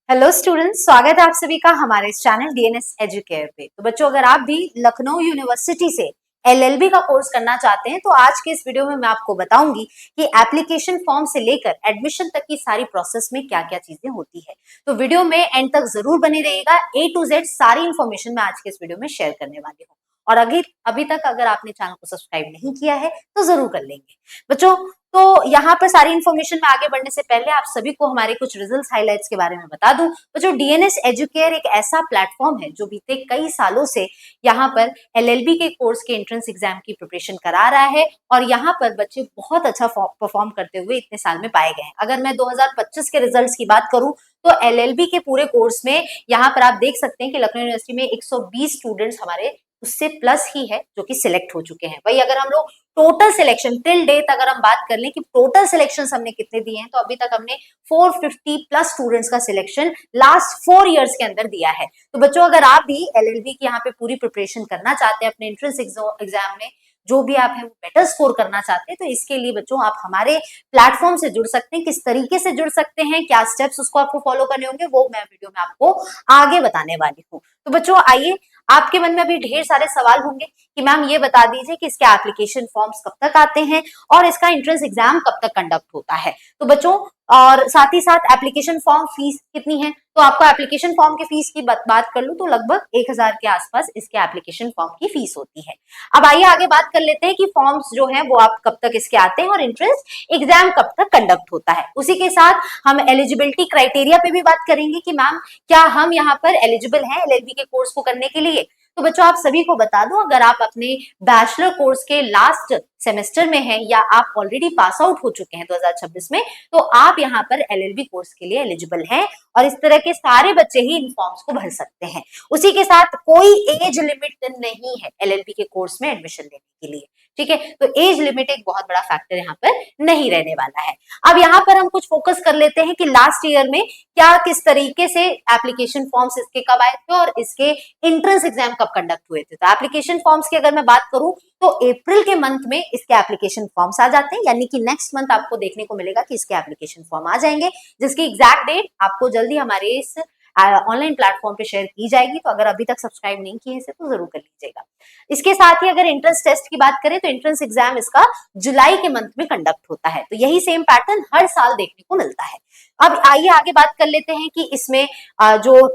Hello students, स्वागत है आप सभी का हमारे इस चैनल डीएनएस एजुकेयर पे। तो बच्चों, अगर आप भी लखनऊ यूनिवर्सिटी से एलएलबी का कोर्स करना चाहते हैं तो आज के इस वीडियो में मैं आपको बताऊंगी कि एप्लीकेशन फॉर्म से लेकर एडमिशन तक की सारी प्रोसेस में क्या क्या चीजें होती है। तो वीडियो में एंड तक जरूर बने रहिएगा। ए टू जेड सारी इंफॉर्मेशन मैं आज के इस वीडियो में शेयर करने वाली हूँ। और अभी तक अगर आपने चैनल को सब्सक्राइब नहीं किया है तो जरूर कर लेंगे बच्चों। तो यहाँ पर सारी इन्फॉर्मेशन में आगे बढ़ने से पहले आप सभी को हमारे कुछ रिजल्ट्स हाइलाइट्स के बारे में बता दूं। तो जो डीएनएस एजुकेयर एक ऐसा प्लेटफॉर्म है जो बीते कई सालों से यहाँ पर एलएलबी के कोर्स के एंट्रेंस एग्जाम की प्रिपरेशन करा रहा है और यहाँ पर बच्चे बहुत अच्छा परफॉर्म करते हुए इतने साल में पाए गए हैं। अगर मैं 2025 के रिजल्ट्स की बात करूं तो एलएलबी के पूरे कोर्स में यहाँ पर आप देख सकते हैं कि लखनऊ यूनिवर्सिटी में 120 स्टूडेंट्स हमारे उससे प्लस ही है जो कि सिलेक्ट हो चुके हैं। वही अगर हम लोग टोटल सिलेक्शन टिल डेट अगर हम बात कर लें कि टोटल सिलेक्शन हमने कितने दिए हैं तो अभी तक हमने 450 प्लस स्टूडेंट्स का सिलेक्शन लास्ट 4 इयर्स के अंदर दिया है। तो बच्चों, अगर आप भी एलएलबी की यहाँ पे पूरी प्रिपरेशन करना चाहते हैं, अपने एंट्रेंस एग्जाम में जो भी आप है वो बेटर स्कोर करना चाहते हैं, तो इसके लिए बच्चों आप हमारे प्लेटफॉर्म से जुड़ सकते हैं। किस तरीके से जुड़ सकते हैं, क्या स्टेप्स उसको आपको फॉलो करने होंगे, वो मैं वीडियो में आपको आगे बताने वाली हूँ। तो बच्चों आइए, आपके मन में अभी ढेर सारे सवाल होंगे कि मैम ये बता दीजिए कि इसके एप्लीकेशन फॉर्म्स कब तक आते हैं और इसका एंट्रेंस एग्जाम कब तक कंडक्ट होता है। तो बच्चों, और साथ ही साथ एप्लीकेशन फॉर्म फीस कितनी है, तो आपको एप्लीकेशन फॉर्म की फीस की बात कर लूं तो लगभग 1000 के आसपास इसके एप्लीकेशन फॉर्म की फीस होती है। अब आइए आगे बात कर लेते हैं कि फॉर्म्स जो है वो आप कब तक इसके आते हैं और एंट्रेंस एग्जाम कब तक कंडक्ट होता है। उसी के साथ हम एलिजिबिलिटी क्राइटेरिया पे भी बात करेंगे कि मैम क्या हम यहाँ पर एलिजिबल हैं एलएलबी के कोर्स को करने के लिए। तो बच्चों, आप सभी को बता दूं, अगर आप अपने बैचलर कोर्स के लास्ट सेमेस्टर में हैं या आप ऑलरेडी पास आउट हो चुके हैं 2026 में, तो आप यहाँ पर एलएलबी कोर्स के लिए एलिजिबल हैं और इस तरह के सारे बच्चे ही इन फॉर्म्स को भर सकते हैं। उसी के साथ कोई एज लिमिट नहीं है एलएलबी के कोर्स में एडमिशन लेने के लिए, ठीक है। तो एज लिमिट एक बहुत बड़ा फैक्टर यहाँ पर नहीं रहने वाला है। अब यहाँ पर हम कुछ फोकस कर लेते हैं कि लास्ट ईयर में क्या किस तरीके से एप्लीकेशन फॉर्म्स इसके कब आए थे और इसके एंट्रेंस एग्जाम कब कंडक्ट हुए थे। तो एप्लीकेशन फॉर्म्स की अगर मैं बात करूं तो अप्रैल के मंथ में इसके एप्लीकेशन फॉर्म्स आ जाते हैं, यानी कि नेक्स्ट मंथ आपको देखने को मिलेगा कि इसके एप्लीकेशन फॉर्म आ जाएंगे, जिसकी एग्जैक्ट डेट आपको जल्दी हमारे इस ऑनलाइन प्लेटफॉर्म पे शेयर की जाएगी। तो अगर अभी तक सब्सक्राइब नहीं किए इसे तो जरूर कर लीजिएगा। इसके साथ ही अगर एंट्रेंस टेस्ट की बात करें तो एंट्रेंस एग्जाम इसका जुलाई के मंथ में कंडक्ट होता है। तो यही सेम पैटर्न हर साल देखने को मिलता है। अब आइए आगे बात कर लेते हैं कि इसमें जो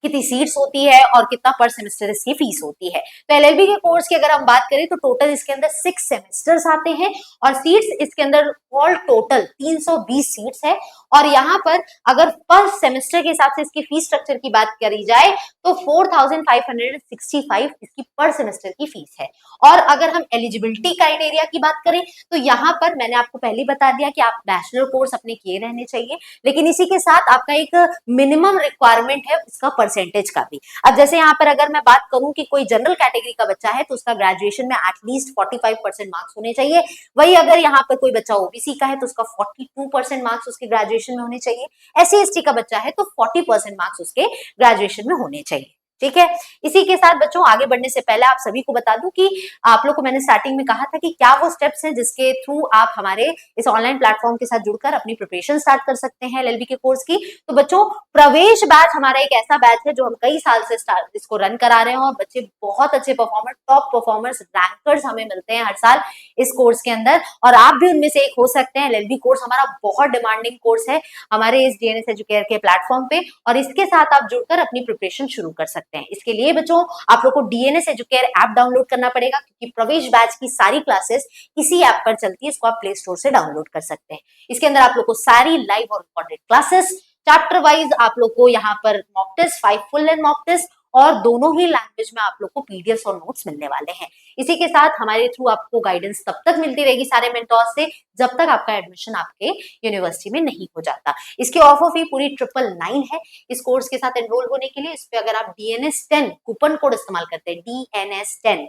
कितनी सीट्स होती है और कितना पर सेमेस्टर इसकी फीस होती है। तो एलएलबी के कोर्स की अगर हम बात करें तो टोटल इसके अंदर 6 सेमेस्टर्स आते हैं और सीट्स इसके अंदर ऑल टोटल 320 सीट्स है। और यहाँ पर अगर पर सेमेस्टर के हिसाब से इसकी फीस स्ट्रक्चर की बात करी जाए तो 4565 इसकी पर सेमेस्टर की फीस है। और अगर हम एलिजिबिलिटी क्राइटेरिया की बात करें तो यहाँ पर मैंने आपको पहले बता दिया कि आप बैचलर कोर्स अपने किए रहने चाहिए, लेकिन इसी के साथ आपका एक मिनिमम रिक्वायरमेंट है इसका परसेंटेज का भी। अब जैसे यहाँ पर अगर मैं बात करूं कि कोई जनरल कैटेगरी का बच्चा है तो उसका ग्रेजुएशन में एटलीस्ट 45% मार्क्स होने चाहिए। वही अगर यहाँ पर कोई बच्चा ओबीसी का है तो उसका 42% मार्क्स उसके ग्रेजुएशन में होने चाहिए। एससी एसटी का बच्चा है तो 40% मार्क्स उसके ग्रेजुएशन में होने चाहिए, ठीक है। इसी के साथ बच्चों, आगे बढ़ने से पहले आप सभी को बता दूं कि आप लोग को मैंने स्टार्टिंग में कहा था कि क्या वो स्टेप्स हैं जिसके थ्रू आप हमारे इस ऑनलाइन प्लेटफॉर्म के साथ जुड़कर अपनी प्रिपरेशन स्टार्ट कर सकते हैं एलएलबी के कोर्स की। तो बच्चों, प्रवेश बैच हमारा एक ऐसा बैच है जो हम कई साल से इसको रन करा रहे हैं और बच्चे बहुत अच्छे परफॉर्मर, टॉप परफॉर्मर्स, रैंकर्स हमें मिलते हैं हर साल इस कोर्स के अंदर और आप भी उनमें से एक हो सकते हैं। एलएलबी कोर्स हमारा बहुत डिमांडिंग कोर्स है हमारे इस डीएनएस एजुकेयर के प्लेटफॉर्म पे और इसके साथ आप जुड़कर अपनी प्रिपरेशन शुरू कर सकते हैं। इसके लिए बच्चों आप लोग को डीएनएस एजुकेयर ऐप डाउनलोड करना पड़ेगा क्योंकि प्रवेश बैच की सारी क्लासेस इसी ऐप पर चलती है। इसको आप प्ले स्टोर से डाउनलोड कर सकते हैं। इसके अंदर आप लोग को सारी लाइव और रिकॉर्डेड क्लासेस चैप्टर वाइज आप लोग को यहाँ पर mock test, 5 full length mock test और दोनों ही लैंग्वेज में आप लोग को पीडीएफ और नोट्स मिलने वाले हैं। इसी के साथ हमारे थ्रू आपको गाइडेंस तब तक मिलती रहेगी सारे मेंटोर्स से जब तक आपका एडमिशन आपके यूनिवर्सिटी में नहीं हो जाता। इसकी ऑफर फी पूरी 999 है इस कोर्स के साथ एनरोल होने के लिए। इस पे अगर आप DNS10 कूपन कोड इस्तेमाल करते हैं, DNS10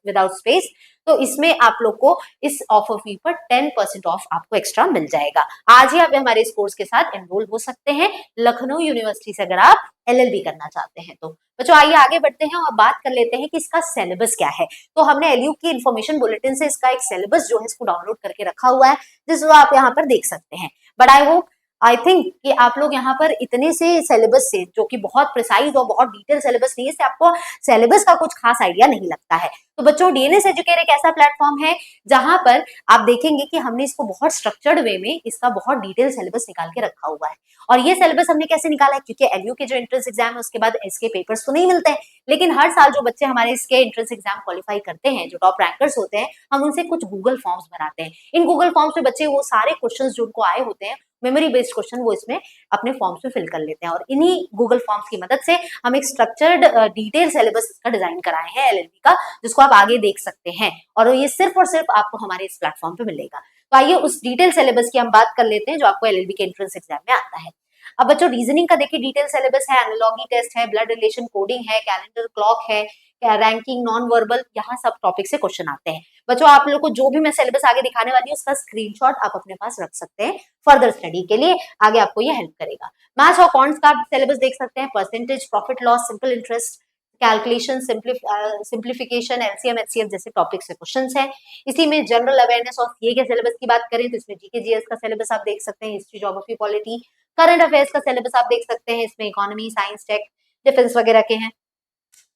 विदाउट स्पेस, तो इसमें आप लोग को इस ऑफर फी पर 10% ऑफ आपको एक्स्ट्रा मिल जाएगा। आज ही आप हमारे इस कोर्स के साथ एनरोल हो सकते हैं लखनऊ यूनिवर्सिटी से अगर आप एलएलबी करना चाहते हैं तो। बच्चों आइए आगे बढ़ते हैं और बात कर लेते हैं कि इसका सिलेबस क्या है। तो हमने एलयू की इन्फॉर्मेशन बुलेटिन से इसका एक सिलेबस जो है इसको डाउनलोड करके रखा हुआ है जिसको आप यहाँ पर देख सकते हैं। But I hope I think कि आप लोग यहाँ पर इतने से सिलेबस से, जो कि बहुत प्रिसाइज और बहुत डिटेल सिलेबस नहीं है, इससे आपको सिलेबस का कुछ खास आइडिया नहीं लगता है। तो बच्चों, डीएनएस एजुकेयर एक ऐसा प्लेटफॉर्म है जहां पर आप देखेंगे कि हमने इसको बहुत स्ट्रक्चर्ड वे में इसका बहुत डिटेल सिलेबस निकाल के रखा हुआ है। और ये सिलेबस हमने कैसे निकाला है, क्योंकि एलयू के जो एंट्रेंस एग्जाम है उसके बाद इसके पेपर्स तो नहीं मिलते हैं, लेकिन हर साल जो बच्चे हमारे इसके एंट्रेंस एग्जाम क्वालिफाई करते हैं, जो टॉप रैंकर्स होते हैं, हम उनसे कुछ गूगल फॉर्म्स बनाते हैं। इन गूगल फॉर्म्स में बच्चे वो सारे क्वेश्चंस जो उनको आए होते हैं, मेमोरी बेस्ड क्वेश्चन, वो इसमें अपने फॉर्म्स में फिल कर लेते हैं। और इन्हीं गूगल फॉर्म्स की मदद से हम एक स्ट्रक्चर्ड डिटेल सिलेबस का डिजाइन कराए हैं एलएलबी का, जिसको आप आगे देख सकते हैं, और ये सिर्फ और सिर्फ आपको हमारे इस प्लेटफॉर्म पे मिलेगा। तो आइए उस डिटेल सिलेबस की हम बात कर लेते हैं जो आपको एलएलबी के एंट्रेंस एग्जाम में आता है। अब बच्चों, रीजनिंग का देखिए डिटेल सिलेबस है, एनालॉजी टेस्ट है, ब्लड रिलेशन कोडिंग है, कैलेंडर क्लॉक है, रैंकिंग, नॉन वर्बल, यहाँ सब टॉपिक से क्वेश्चन आते हैं। बच्चों, आप लोग को जो भी मैं सिलेबस आगे दिखाने वाली हूँ उसका स्क्रीनशॉट आप अपने पास रख सकते हैं फर्दर स्टडी के लिए, आगे आपको ये हेल्प करेगा। मैथ्स और अकाउंट्स का सिलेबस देख सकते हैं, percentage, profit loss, simple interest, calculation, simplification, LCM, HCF जैसे टॉपिक से क्वेश्चंस हैं। इसी में जनरल अवेयरनेस और सीए के सिलेबस की बात करें तो इसमें जीके जीएस का सिलेबस आप देख सकते हैं, history, geography, polity, current affairs का सिलेबस आप देख सकते हैं, इसमें इकोनॉमी, साइंस, टेक, डिफेंस वगैरह के हैं।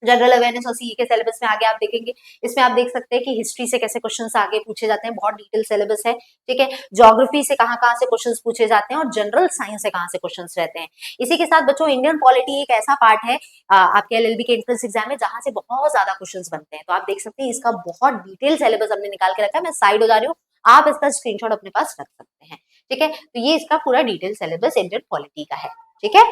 जनरल अवेयरनेस और सीई के सिलेबस में आगे आप देखेंगे, इसमें आप देख सकते हैं कि हिस्ट्री से कैसे क्वेश्चंस आगे पूछे जाते हैं, बहुत डिटेल सिलेबस है, ठीक है। ज्योग्राफी से कहाँ-कहाँ से क्वेश्चंस पूछे जाते हैं और जनरल साइंस से कहाँ से क्वेश्चंस रहते हैं। इसी के साथ बच्चों, इंडियन पॉलिटी एक ऐसा पार्ट है आपके एलएलबी के एंट्रेंस एग्जाम में जहां से बहुत ज्यादा क्वेश्चंस बनते हैं। तो आप देख सकते हैं इसका बहुत डिटेल सिलेबस हमने निकाल के रखा है। मैं साइड हो जा रही हूँ, आप इसका स्क्रीनशॉट अपने पास रख सकते हैं, ठीक है। तो ये इसका पूरा डिटेल सिलेबस इंडियन पॉलिटी का है, ठीक है।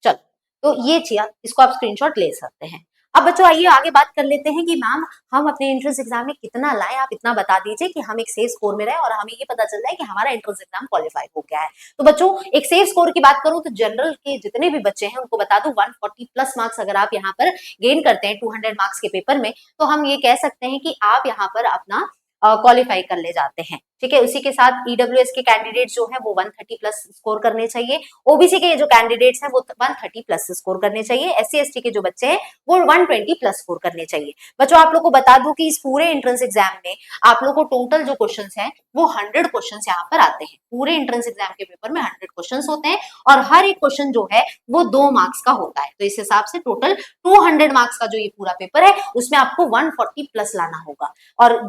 चलो, तो ये चीज इसको आप स्क्रीनशॉट ले सकते हैं। अब बच्चों, आइए आगे बात कर लेते हैं कि मैम हम अपने एंट्रेंस एग्जाम में कितना लाए, आप इतना बता दीजिए कि हम एक सेफ स्कोर में रहे और हमें ये पता चल जाए कि हमारा एंट्रेंस एग्जाम क्वालिफाई हो गया है। तो बच्चों, एक सेफ स्कोर की बात करूं तो जनरल के जितने भी बच्चे हैं उनको बता दूं 140 प्लस मार्क्स अगर आप यहाँ पर गेन करते हैं 200 मार्क्स के पेपर में, तो हम ये कह सकते हैं कि आप यहाँ पर अपना क्वालिफाई कर ले जाते हैं, ठीक है। उसी के साथ ईडब्ल्यूएस के कैंडिडेट जो हैं वो 130 प्लस स्कोर करने चाहिए, ओबीसी के जो कैंडिडेट्स हैं वो 130 प्लस स्कोर करने चाहिए, एससी एसटी के जो बच्चे हैं वो 120 प्लस स्कोर करने चाहिए। बच्चों, आप लोग को बता दूं कि इस पूरे एंट्रेंस एग्जाम में आप लोग को टोटल जो क्वेश्चंस हैं वो 100 क्वेश्चंस यहाँ पर आते हैं। पूरे एंट्रेंस एग्जाम के पेपर में 100 क्वेश्चंस होते हैं और हर एक क्वेश्चन जो है वो 2 मार्क्स का होता है। तो इस हिसाब से टोटल 200 मार्क्स का जो ये पूरा पेपर है उसमें आपको 140 प्लस लाना होगा। और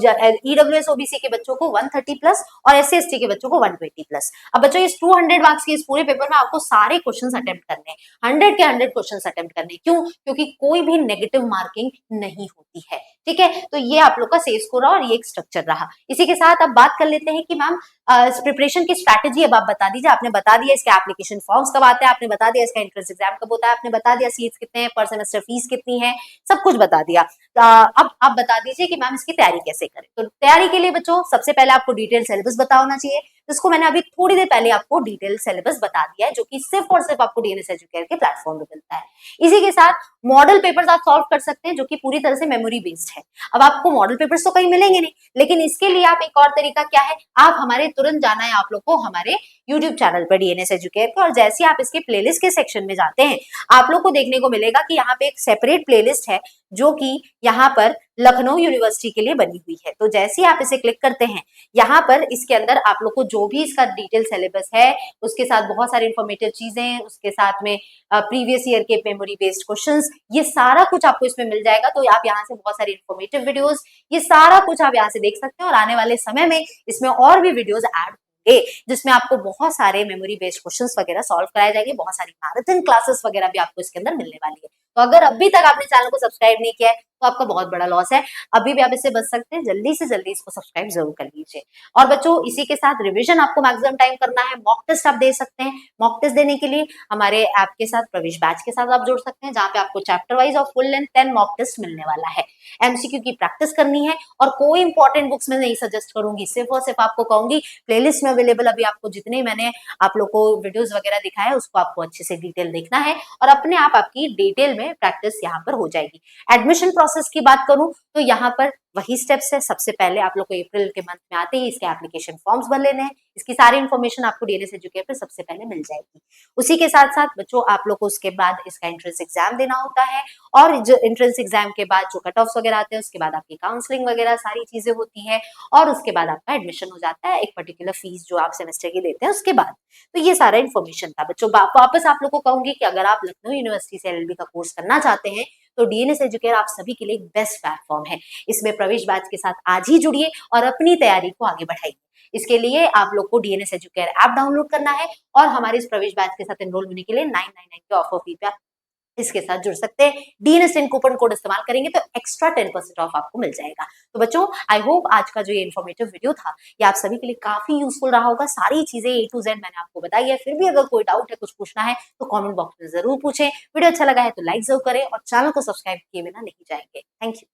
ईडब्ल्यूएस ओबीसी के बच्चों को 130 प्लस और एससी एसटी के बच्चों को 120 प्लस। अब बच्चों, इस 200 मार्क्स के इस पूरे पेपर में आपको सारे क्वेश्चंस अटेम्प्ट करने हैं, 100 के 100 क्वेश्चंस अटेम्प्ट करने हैं। क्यों? क्योंकि कोई भी नेगेटिव मार्किंग नहीं होती है, ठीक है। तो ये आप लोग का सेफ स्कोर रहा और ये एक स्ट्रक्चर रहा। इसी के साथ अब बात कर लेते हैं कि मैम प्रिपरेशन की स्ट्रैटेजी अब आप बता दीजिए। आपने बता दिया इसके एप्लीकेशन फॉर्म्स कब आते हैं, आपने बता दिया इसका एंट्रेंस एग्जाम कब होता है, आपने बता दिया सीट्स कितने हैं, पर सेमेस्टर फीस कितनी है, सब कुछ बता दिया। अब आप बता दीजिए कि मैम इसकी तैयारी कैसे करें। तो तैयारी के लिए बच्चों सबसे पहले आपको डिटेल सिलेबस पता होना चाहिए, जिसको मैंने अभी थोड़ी देर पहले आपको डिटेल सिलेबस बता दिया है, जो कि सिर्फ और सिर्फ आपको डीएनएस एजुकेयर के प्लेटफॉर्म पे मिलता है। इसी के साथ मॉडल पेपर्स आप सॉल्व कर सकते हैं, जो कि पूरी तरह से मेमोरी बेस्ड है। अब आपको मॉडल पेपर्स तो कहीं मिलेंगे नहीं, लेकिन इसके लिए आप एक और तरीका क्या है, आप हमारे तुरंत जाना है आप लोग को हमारे यूट्यूब चैनल पर डीएनएस एजुकेयर के, और जैसे आप इसके प्लेलिस्ट के सेक्शन में जाते हैं आप लोग को देखने को मिलेगा कि यहाँ पे एक सेपरेट प्लेलिस्ट है जो कि यहाँ पर लखनऊ यूनिवर्सिटी के लिए बनी हुई है। तो जैसे ही आप इसे क्लिक करते हैं, यहाँ पर इसके अंदर आप लोग को जो भी इसका डिटेल सिलेबस है, उसके साथ बहुत सारी इंफॉर्मेटिव चीजें, उसके साथ में प्रीवियस ईयर के मेमोरी बेस्ड क्वेश्चंस, ये सारा कुछ आपको इसमें मिल जाएगा। तो आप यहाँ से बहुत सारी इंफॉर्मेटिव वीडियोस, ये सारा कुछ आप यहाँ से देख सकते हैं। और आने वाले समय में इसमें और भी वीडियोस ऐड जिसमें आपको बहुत सारे मेमोरी बेस्ड क्वेश्चंस वगैरह सॉल्व कराए जाएंगे, बहुत सारी मैराथन क्लासेस वगैरह भी आपको इसके अंदर मिलने वाली है। तो अगर अभी तक आपने चैनल को सब्सक्राइब नहीं किया है तो आपका बहुत बड़ा लॉस है, अभी भी आप इससे बच सकते हैं, जल्दी से जल्दी इसको सब्सक्राइब जरूर कर लीजिए। और बच्चों, इसी के साथ रिवीजन आपको मैक्सिमम टाइम करना है, मॉक टेस्ट आप दे सकते हैं। मॉक टेस्ट देने के लिए हमारे ऐप के साथ, प्रवेश बैच के साथ आप जुड़ सकते हैं, जहाँ पे आपको चैप्टर वाइज और फुल लेंथ 10 मॉक टेस्ट मिलने वाला है। एमसीक्यू की प्रैक्टिस करनी है और कोई इंपॉर्टेंट बुक्स में नहीं सजेस्ट करूंगी, सिर्फ और सिर्फ आपको कहूंगी प्लेलिस्ट में अवेलेबल अभी आपको जितने मैंने आप लोग को वीडियोस वगैरह दिखाया है उसको आपको अच्छे से डिटेल देखना है और अपने आप आपकी डिटेल में प्रैक्टिस यहाँ पर हो जाएगी। एडमिशन प्रोसेस की बात करूं तो यहाँ पर वही स्टेप्स है। सबसे पहले आप लोग को अप्रैल के मंथ में आते ही इसके एप्लीकेशन फॉर्म्स भर लेने हैं। इसकी सारी इन्फॉर्मेशन आपको डीएनएस एजुकेयर पे सबसे पहले मिल जाएगी। उसी के साथ साथ बच्चों आप लोग को उसके बाद इसका एंट्रेंस एग्जाम देना होता है, और जो एंट्रेंस एग्जाम के बाद जो कट ऑफ्स वगैरह आते हैं उसके बाद आपकी काउंसलिंग वगैरह सारी चीजें होती है, और उसके बाद आपका एडमिशन हो जाता है एक पर्टिकुलर फीस जो आप सेमेस्टर की देते हैं उसके बाद। तो ये सारा इन्फॉर्मेशन था बच्चों। वापस आप लोग को कहूंगी कि अगर आप लखनऊ यूनिवर्सिटी से एलएलबी का कोर्स करना चाहते हैं तो डीएनएस एजुकेयर आप सभी के लिए एक बेस्ट प्लेटफॉर्म है। इसमें प्रवेश बैच के साथ आज ही जुड़िए और अपनी तैयारी को आगे बढ़ाइए। इसके लिए आप लोग को डीएनएस एजुकेयर ऐप डाउनलोड करना है, और हमारे इस प्रवेश बैच के साथ एनरोल होने के लिए 999 के ऑफर फी पे आप इसके साथ जुड़ सकते हैं। डीएनएस इन कूपन कोड इस्तेमाल करेंगे तो एक्स्ट्रा 10% ऑफ आपको मिल जाएगा। तो बच्चों आई होप आज का जो ये इन्फॉर्मेटिव वीडियो था ये आप सभी के लिए काफी यूजफुल रहा होगा। सारी चीजें ए टू जेड मैंने आपको बताई है। फिर भी अगर कोई डाउट है, कुछ पूछना है तो कमेंट बॉक्स में जरूर पूछें। वीडियो अच्छा लगा है तो लाइक जरूर करें और चैनल को सब्सक्राइब किए बिना नहीं जाएंगे। Thank you.